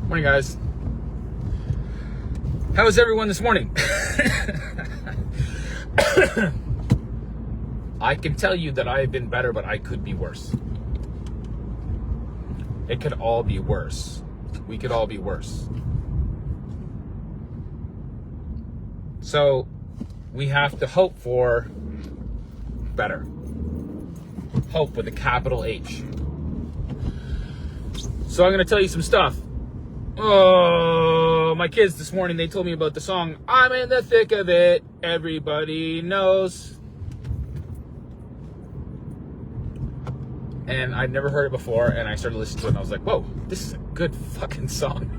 Morning, guys. How is everyone this morning? I can tell you that I have been better, but I could be worse. It could all be worse. We could all be worse. So we have to hope for better. Hope with a capital H. So I'm going to tell you some stuff. Oh, my kids this morning, they told me about the song, I'm in the thick of it, everybody knows. And I'd never heard it before, and I started listening to it, and I was like, whoa, this is a good fucking song.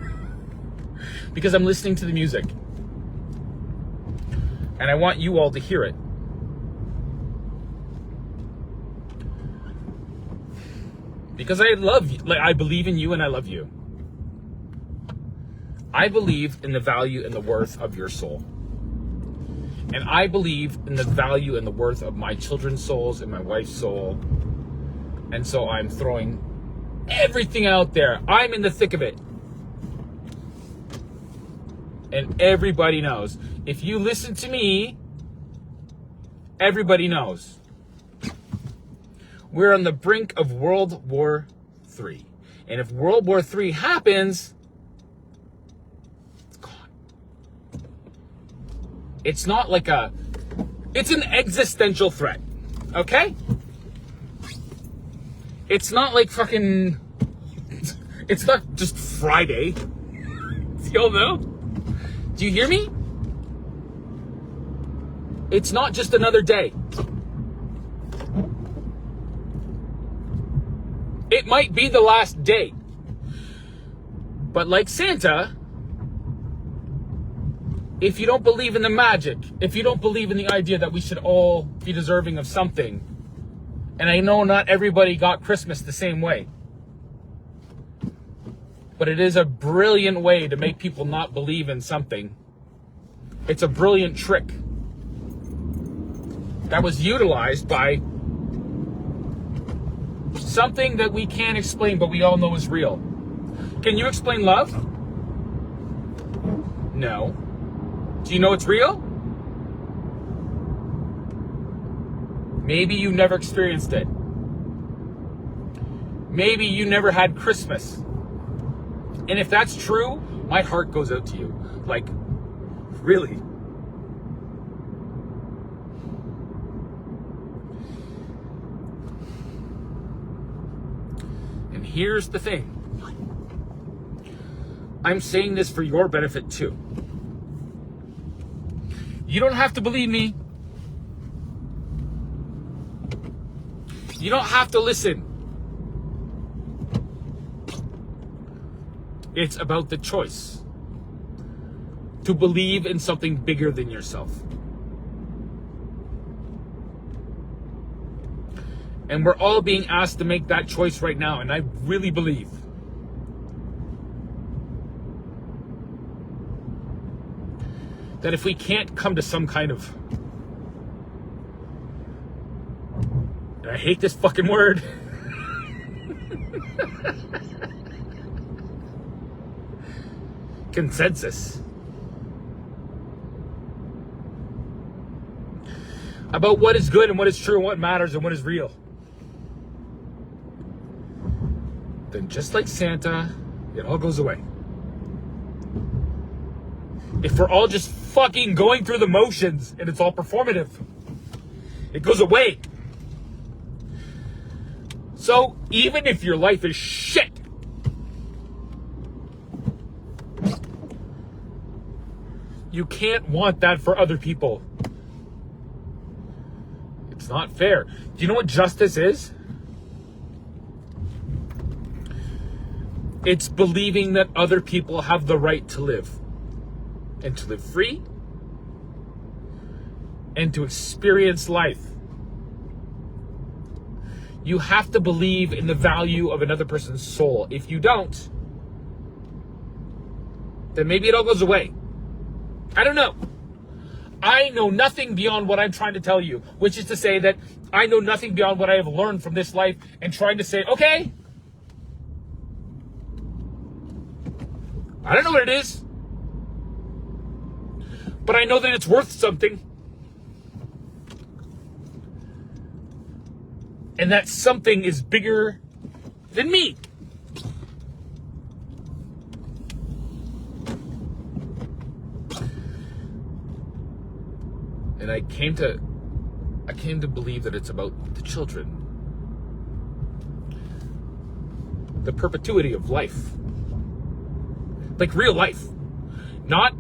Because I'm listening to the music. And I want you all to hear it. Because I love you, like I believe in you and I love you. I believe in the value and the worth of your soul. And I believe in the value and the worth of my children's souls and my wife's soul. And so I'm throwing everything out there. I'm in the thick of it. And everybody knows. If you listen to me, everybody knows. We're on the brink of World War III. And if World War III happens, it's gone. It's not like it's an existential threat. Okay? It's not like fucking, it's not just Friday. Do y'all know? Do you hear me? It's not just another day. It might be the last day. But like Santa, if you don't believe in the magic, if you don't believe in the idea that we should all be deserving of something, and I know not everybody got Christmas the same way, but it is a brilliant way to make people not believe in something. It's a brilliant trick that was utilized by something that we can't explain, but we all know is real. Can you explain love? No. Do you know it's real? Maybe you never experienced it. Maybe you never had Christmas. And if that's true, my heart goes out to you. Like, really. And here's the thing. I'm saying this for your benefit too. You don't have to believe me. You don't have to listen. It's about the choice to believe in something bigger than yourself. And we're all being asked to make that choice right now, and I really believe that if we can't come to some kind of, I hate this fucking word, consensus about what is good and what is true and what matters and what is real, then just like Santa, it all goes away. If we're all just fucking going through the motions and it's all performative, it goes away. So even if your life is shit, you can't want that for other people. It's not fair. Do you know what justice is? It's believing that other people have the right to live. And to live free. And to experience life. You have to believe in the value of another person's soul. If you don't, then maybe it all goes away. I don't know. I know nothing beyond what I'm trying to tell you, which is to say that I know nothing beyond what I have learned from this life and trying to say, okay, I don't know what it is. But I know that it's worth something. And that something is bigger than me. And I came to believe that it's about the children. The perpetuity of life. Like real life. Not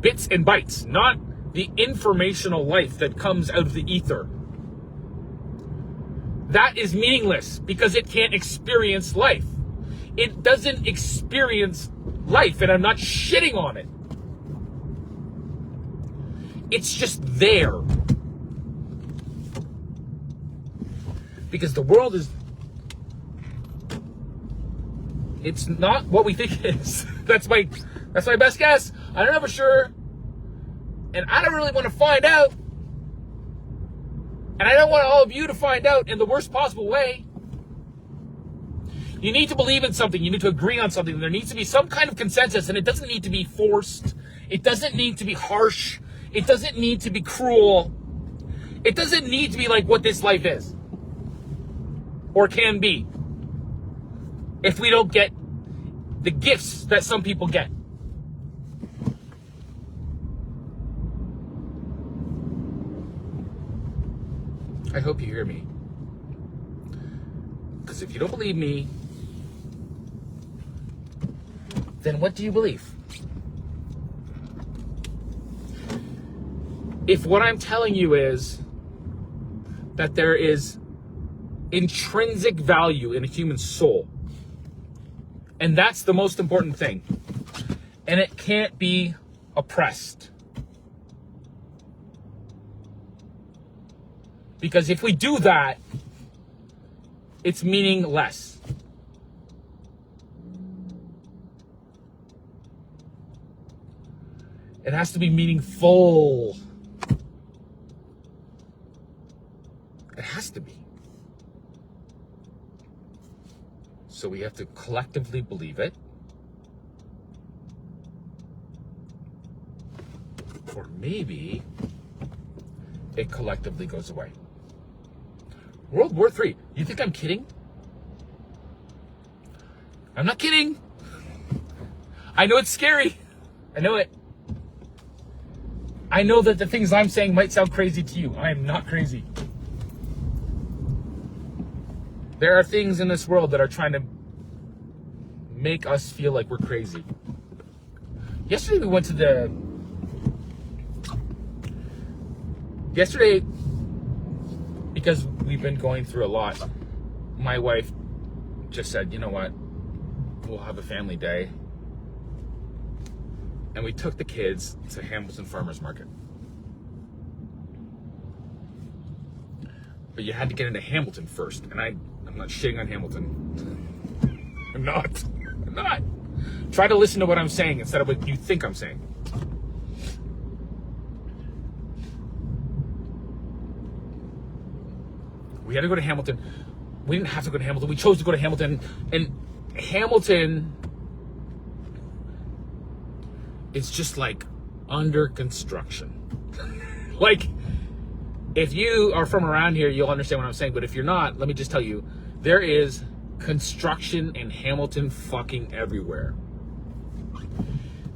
bits and bytes. Not the informational life that comes out of the ether. That is meaningless because it can't experience life. It doesn't experience life, and I'm not shitting on it. It's just there. Because the world is... It's not what we think it is. That's my best guess. I don't know for sure. And I don't really want to find out. And I don't want all of you to find out in the worst possible way. You need to believe in something. You need to agree on something. There needs to be some kind of consensus, and it doesn't need to be forced. It doesn't need to be harsh. It doesn't need to be cruel. It doesn't need to be like what this life is. Or can be. If we don't get the gifts that some people get. I hope you hear me. Because if you don't believe me, then what do you believe? If what I'm telling you is that there is intrinsic value in a human soul, and that's the most important thing, and it can't be oppressed. Because if we do that, it's meaningless. It has to be meaningful. It has to be. So we have to collectively believe it. Or maybe it collectively goes away. World War III. You think I'm kidding? I'm not kidding. I know it's scary. I know it. I know that the things I'm saying might sound crazy to you. I am not crazy. There are things in this world that are trying to make us feel like we're crazy. Yesterday we went to the... Yesterday, because we've been going through a lot, my wife just said, you know what, we'll have a family day. And we took the kids to Hamilton Farmers Market. But you had to get into Hamilton first. And I'm not shitting on Hamilton. I'm not. Try to listen to what I'm saying instead of what you think I'm saying. We had to go to Hamilton. We didn't have to go to Hamilton. We chose to go to Hamilton. And Hamilton is just like under construction. Like, if you are from around here, you'll understand what I'm saying. But if you're not, let me just tell you, there is construction in Hamilton fucking everywhere.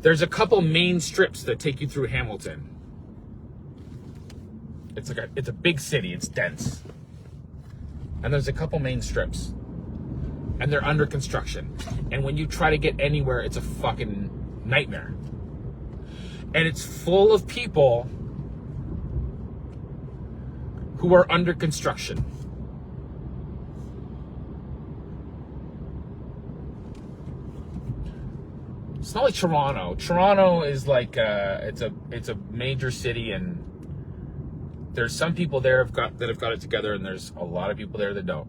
There's a couple main strips that take you through Hamilton. It's a big city. It's dense. And there's a couple main strips. And they're under construction. And when you try to get anywhere, it's a fucking nightmare. And it's full of people who are under construction. It's not like Toronto. Toronto is like it's a major city, and there's some people there that have got it together, and there's a lot of people there that don't.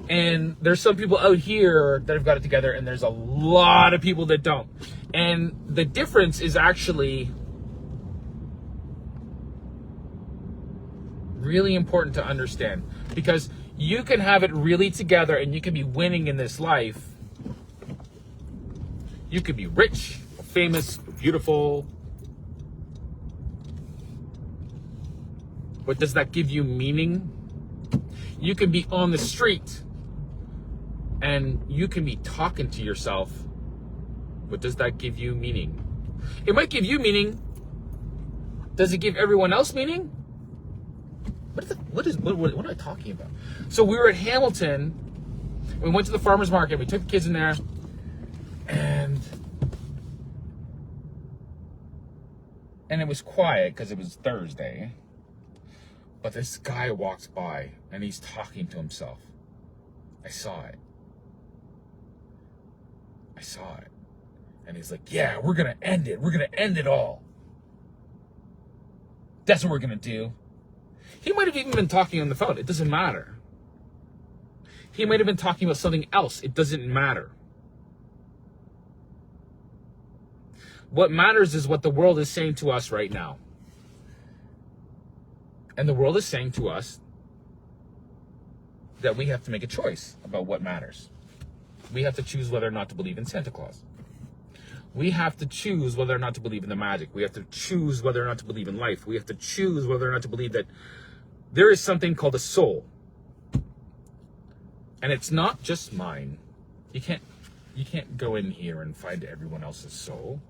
And there's some people out here that have got it together, and there's a lot of people that don't. And the difference is actually really important to understand, because you can have it really together and you can be winning in this life. You could be rich, or famous, or beautiful. But does that give you meaning? You can be on the street and you can be talking to yourself, but does that give you meaning? It might give you meaning. Does it give everyone else meaning? What am I talking about? So we were at Hamilton. We went to the farmer's market. We took the kids in there. And it was quiet because it was Thursday. But this guy walks by and he's talking to himself. I saw it. And he's like, yeah, we're going to end it. We're going to end it all. That's what we're going to do. He might have even been talking on the phone. It doesn't matter. He might have been talking about something else. It doesn't matter. What matters is what the world is saying to us right now. And the world is saying to us that we have to make a choice about what matters. We have to choose whether or not to believe in Santa Claus. We have to choose whether or not to believe in the magic. We have to choose whether or not to believe in life. We have to choose whether or not to believe that there is something called a soul. And it's not just mine. You can't go in here and find everyone else's soul.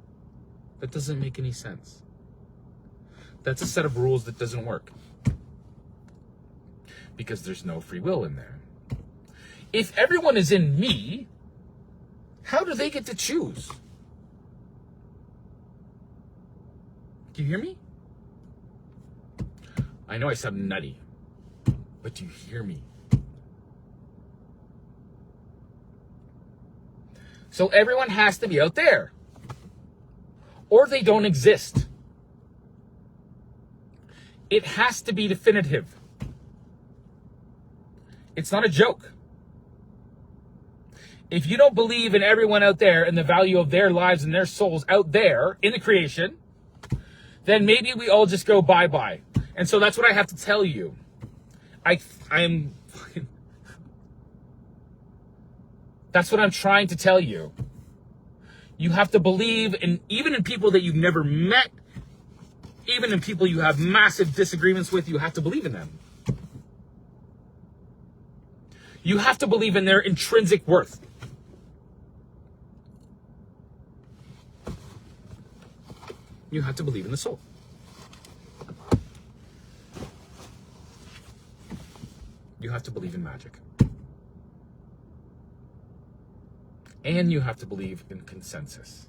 That doesn't make any sense. That's a set of rules that doesn't work. Because there's no free will in there. If everyone is in me, how do they get to choose? Do you hear me? I know I sound nutty, but do you hear me? So everyone has to be out there, or they don't exist. It has to be definitive. It's not a joke. If you don't believe in everyone out there and the value of their lives and their souls out there in the creation, then maybe we all just go bye-bye. And so that's what I have to tell you. That's what I'm trying to tell you. You have to believe even in people that you've never met, even in people you have massive disagreements with, you have to believe in them. You have to believe in their intrinsic worth. You have to believe in the soul. You have to believe in magic. And you have to believe in consensus.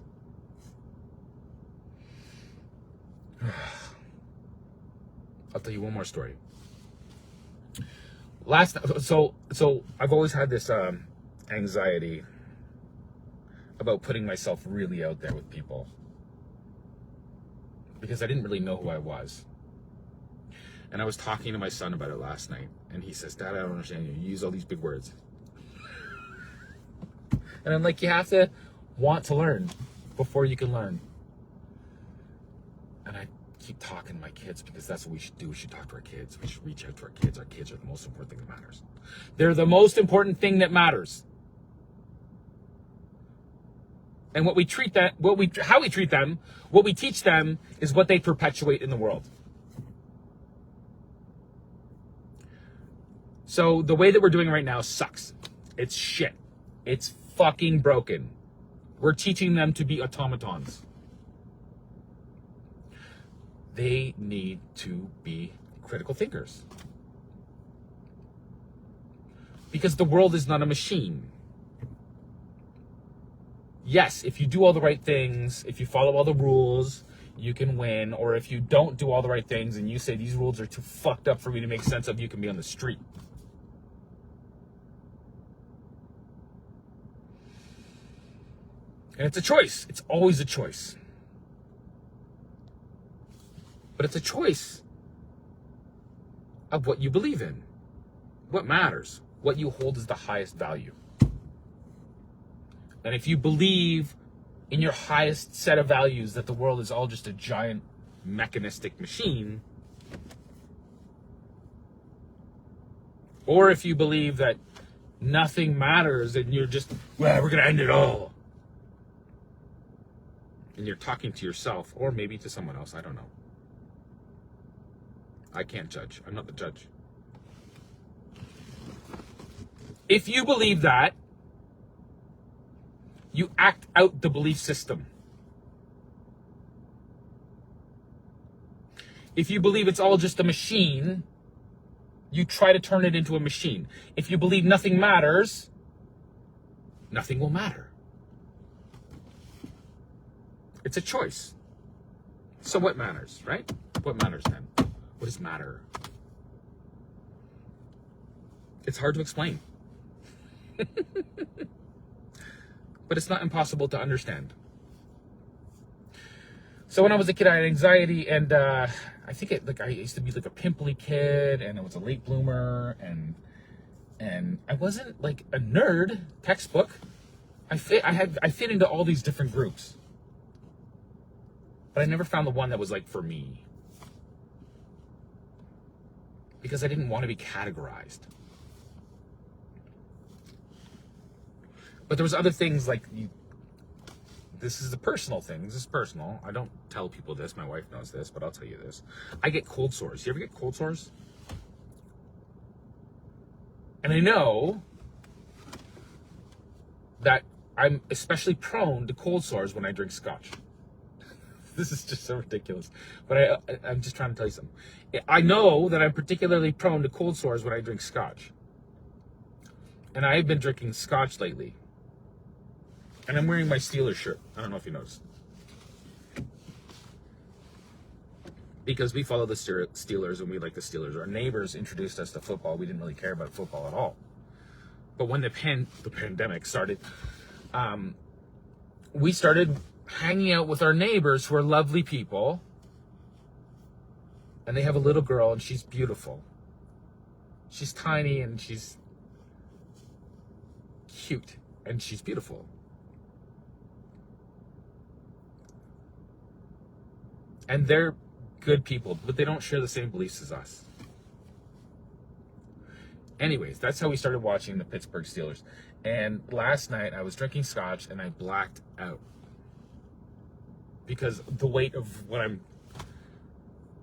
I'll tell you one more story. So I've always had this anxiety about putting myself really out there with people, because I didn't really know who I was. And I was talking to my son about it last night, and he says, Dad, I don't understand you. You use all these big words. And I'm like, you have to want to learn before you can learn. And I keep talking to my kids because that's what we should do. We should talk to our kids. We should reach out to our kids. Our kids are the most important thing that matters. They're the most important thing that matters. And how we treat them, what we teach them is what they perpetuate in the world. So the way that we're doing right now sucks. It's shit. It's fucking broken. We're teaching them to be automatons. They need to be critical thinkers. Because the world is not a machine. Yes, if you do all the right things, if you follow all the rules, you can win. Or if you don't do all the right things and you say these rules are too fucked up for me to make sense of, you can be on the street. And it's a choice. It's always a choice. But it's a choice of what you believe in, what matters, what you hold as the highest value. And if you believe in your highest set of values that the world is all just a giant mechanistic machine, or if you believe that nothing matters and you're just, well, we're going to end it all, And you're talking to yourself, or maybe to someone else. I don't know. I can't judge. I'm not the judge. If you believe that, you act out the belief system. If you believe it's all just a machine, you try to turn it into a machine. If you believe nothing matters, nothing will matter. It's a choice. So what matters, right? What matters then? What does matter? It's hard to explain. But it's not impossible to understand. So when I was a kid, I had anxiety, and I think I used to be like a pimply kid, and I was a late bloomer, and I wasn't like a nerd textbook. I fit into all these different groups, but I never found the one that was like for me, because I didn't want to be categorized. But there was other things like this is a personal thing. This is personal. I don't tell people this. My wife knows this, but I'll tell you this. I get cold sores. You ever get cold sores? And I know that I'm especially prone to cold sores when I drink scotch. This is just so ridiculous. But I'm just trying to tell you something. I know that I'm particularly prone to cold sores when I drink scotch. And I've been drinking scotch lately. And I'm wearing my Steelers shirt. I don't know if you noticed. Because we follow the Steelers and we like the Steelers. Our neighbors introduced us to football. We didn't really care about football at all. But when the pandemic started, we started hanging out with our neighbors who are lovely people. And they have a little girl, and she's beautiful. She's tiny, and she's cute, and she's beautiful. And they're good people, but they don't share the same beliefs as us. Anyways, that's how we started watching the Pittsburgh Steelers. And last night I was drinking scotch and I blacked out. Because the weight of what I'm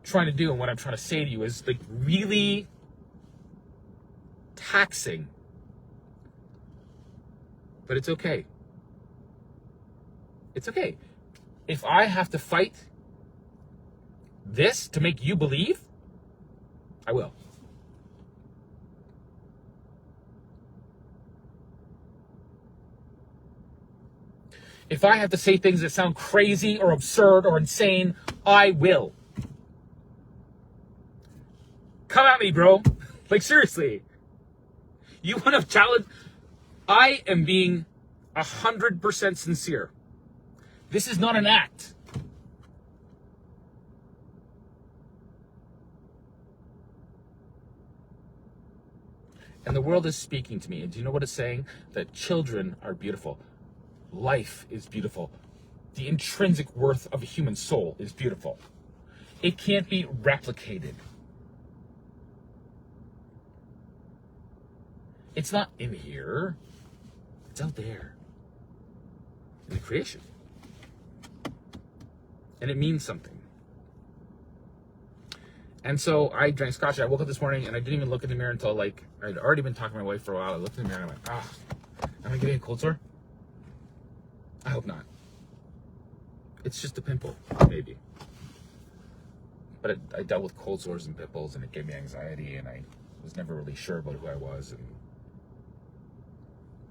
trying to do and what I'm trying to say to you is like really taxing. But it's okay. It's okay. If I have to fight this to make you believe, I will. If I have to say things that sound crazy or absurd or insane, I will. Come at me, bro. Like, seriously. You want to challenge? I am being 100% sincere. This is not an act. And the world is speaking to me. And do you know what it's saying? That children are beautiful. Life is beautiful. The intrinsic worth of a human soul is beautiful. It can't be replicated. It's not in here. It's out there. In the creation. And it means something. And so I drank scotch. I woke up this morning and I didn't even look in the mirror until like, I'd already been talking to my wife for a while. I looked in the mirror and I went, am I getting a cold sore? I hope not. It's just a pimple, maybe. But I dealt with cold sores and pimples, and it gave me anxiety, and I was never really sure about who I was and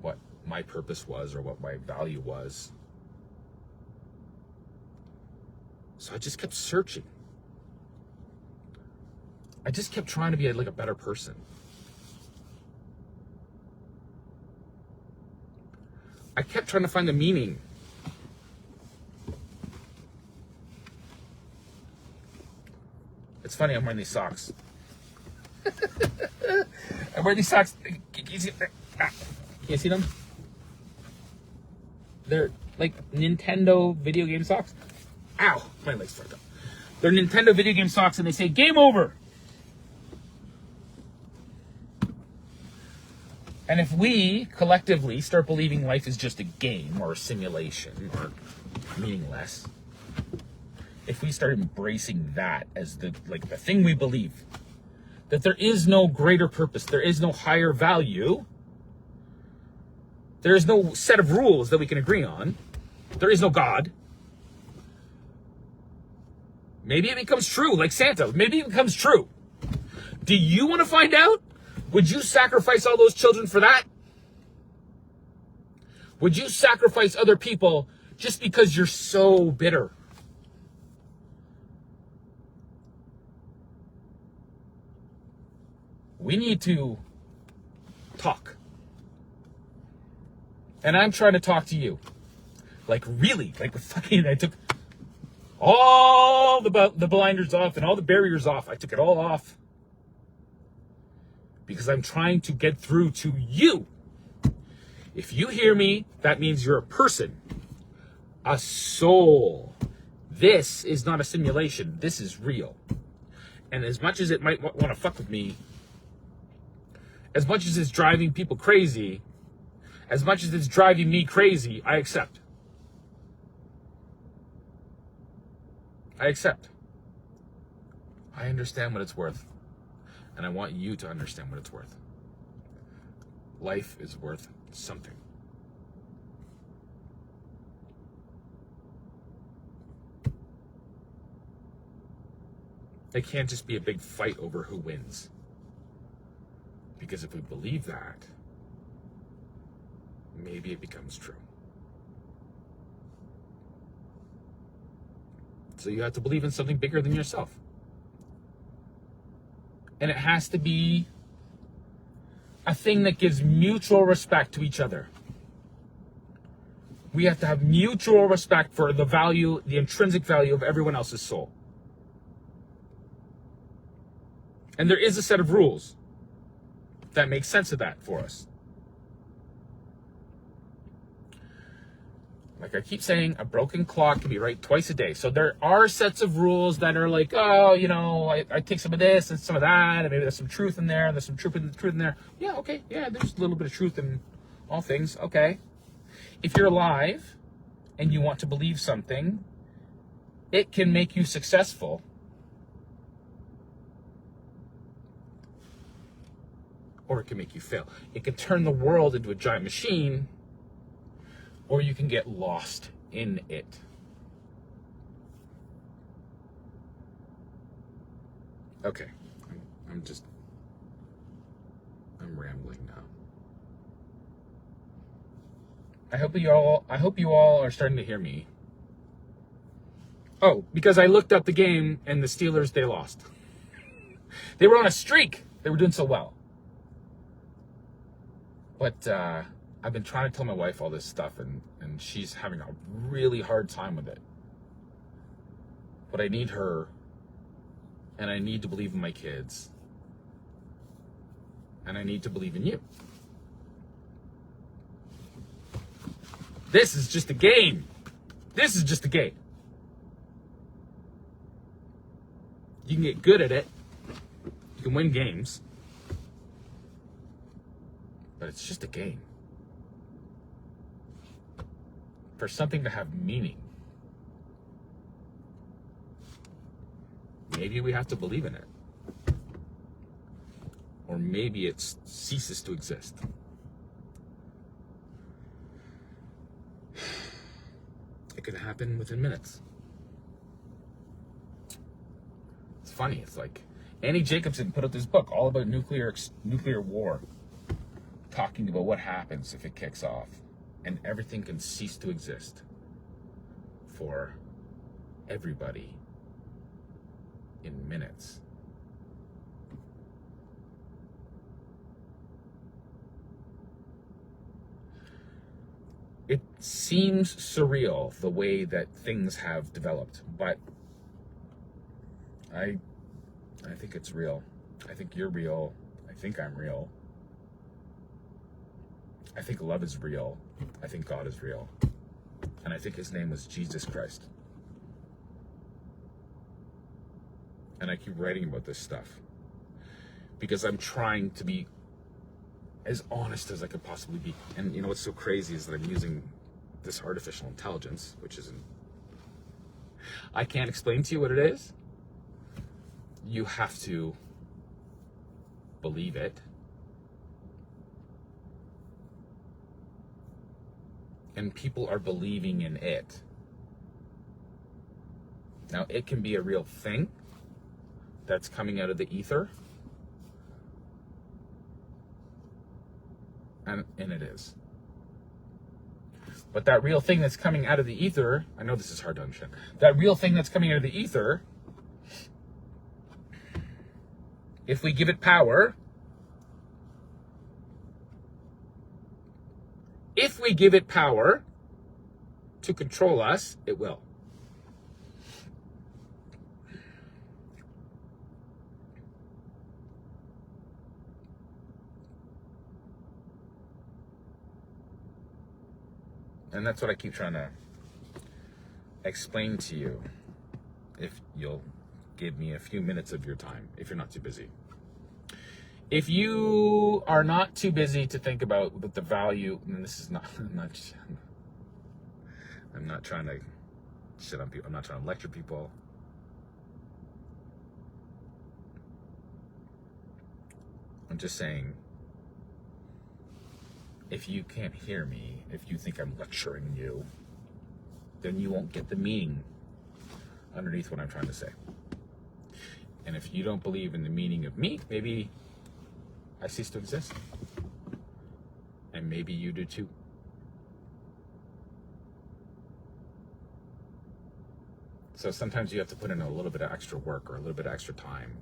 what my purpose was or what my value was. So I just kept searching. I just kept trying to be like a better person. I kept trying to find the meaning. It's funny, I'm wearing these socks. I'm wearing these socks. Can you see them? They're like Nintendo video game socks. Ow, my leg's fucked up. They're Nintendo video game socks and they say, game over. And if we collectively start believing life is just a game or a simulation or meaningless, if we start embracing that as the thing we believe, that there is no greater purpose, there is no higher value, there is no set of rules that we can agree on, there is no God. Maybe it becomes true, like Santa. Maybe it becomes true. Do you want to find out? Would you sacrifice all those children for that? Would you sacrifice other people just because you're so bitter? We need to talk. And I'm trying to talk to you. Like really, like fucking, I took all the blinders off and all the barriers off. I took it all off. Because I'm trying to get through to you. If you hear me, that means you're a person. A soul. This is not a simulation. This is real. And as much as it might want to fuck with me, as much as it's driving people crazy, as much as it's driving me crazy, I accept. I accept. I understand what it's worth. And I want you to understand what it's worth. Life is worth something. It can't just be a big fight over who wins. Because if we believe that, maybe it becomes true. So you have to believe in something bigger than yourself. And it has to be a thing that gives mutual respect to each other. We have to have mutual respect for the value, the intrinsic value of everyone else's soul. And there is a set of rules that make sense of that for us. Like I keep saying, a broken clock can be right twice a day. So there are sets of rules that are like, oh, you know, I take some of this and some of that, and maybe there's some truth in there, and there's some truth in there. Yeah, okay, yeah, there's a little bit of truth in all things, okay. If you're alive and you want to believe something, it can make you successful. Or it can make you fail. It can turn the world into a giant machine, or you can get lost in it. Okay, I'm rambling now. I hope you all are starting to hear me. Oh, because I looked up the game and the Steelers, they lost. They were on a streak. They were doing so well. But I've been trying to tell my wife all this stuff, and she's having a really hard time with it. But I need her, and I need to believe in my kids, and I need to believe in you. This is just a game. This is just a game. You can get good at it. You can win games. But it's just a game. For something to have meaning, maybe we have to believe in it. Or maybe it ceases to exist. It could happen within minutes. It's funny. It's like Annie Jacobson put out this book all about nuclear war, talking about what happens if it kicks off and everything can cease to exist for everybody in minutes. It seems surreal the way that things have developed, but I think it's real. I think you're real. I think I'm real. I think love is real. I think God is real. And I think his name was Jesus Christ. And I keep writing about this stuff because I'm trying to be as honest as I could possibly be. And you know what's so crazy is that I'm using this artificial intelligence, which isn't, I can't explain to you what it is. You have to believe it. And people are believing in it. Now, it can be a real thing that's coming out of the ether. And it is. But that real thing that's coming out of the ether, I know this is hard to understand. That real thing that's coming out of the ether, if we give it power, to control us, it will. And that's what I keep trying to explain to you, if you'll give me a few minutes of your time, if you're not too busy. If you are not too busy to think about the value, and this is not, I'm not trying to shit on people, I'm not trying to lecture people. I'm just saying, if you can't hear me, if you think I'm lecturing you, then you won't get the meaning underneath what I'm trying to say. And if you don't believe in the meaning of me, maybe I cease to exist. And maybe you do too. So sometimes you have to put in a little bit of extra work or a little bit of extra time.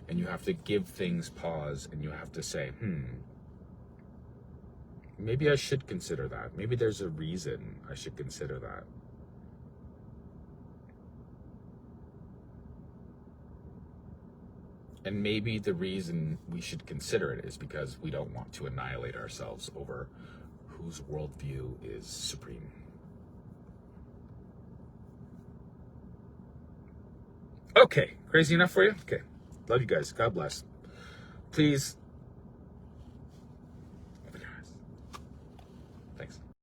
And you have to give things pause, and you have to say, maybe I should consider that. Maybe there's a reason I should consider that. And maybe the reason we should consider it is because we don't want to annihilate ourselves over whose worldview is supreme. Okay, crazy enough for you? Okay, love you guys. God bless. Please